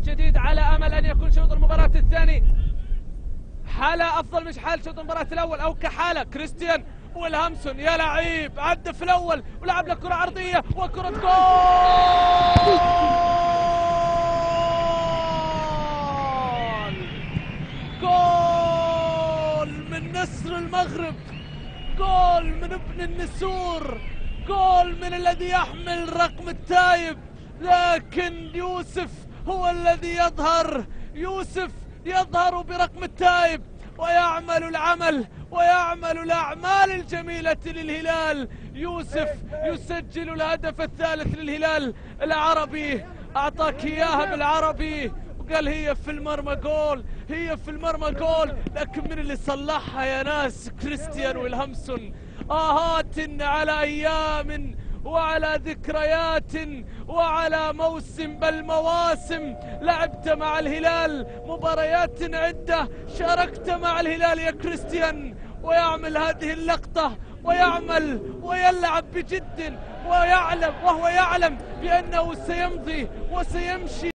جديد على أمل أن يكون شوط المباراة الثاني حالة أفضل مش حال شوط المباراة الأول أو كحالة. كريستيان والهامسون يا لعيب عدى في الأول ولعب له كرة عرضية وكرة جول. جول من نسر المغرب، جول من ابن النسور، جول من الذي يحمل رقم التايب، لكن يوسف هو الذي يظهر. يوسف يظهر برقم التايب ويعمل العمل ويعمل الأعمال الجميلة للهلال. يوسف يسجل الهدف الثالث للهلال العربي، أعطاك إياها بالعربي وقال هي في المرمى جول، هي في المرمى جول، لكن من اللي صلحها يا ناس؟ كريستيان والهامسون. آهات على أيام وعلى ذكريات وعلى موسم بل مواسم لعبت مع الهلال، مباريات عدة شاركت مع الهلال يا كريستيان، ويعمل هذه اللقطة ويعمل ويلعب بجد ويعلم وهو يعلم بأنه سيمضي وسيمشي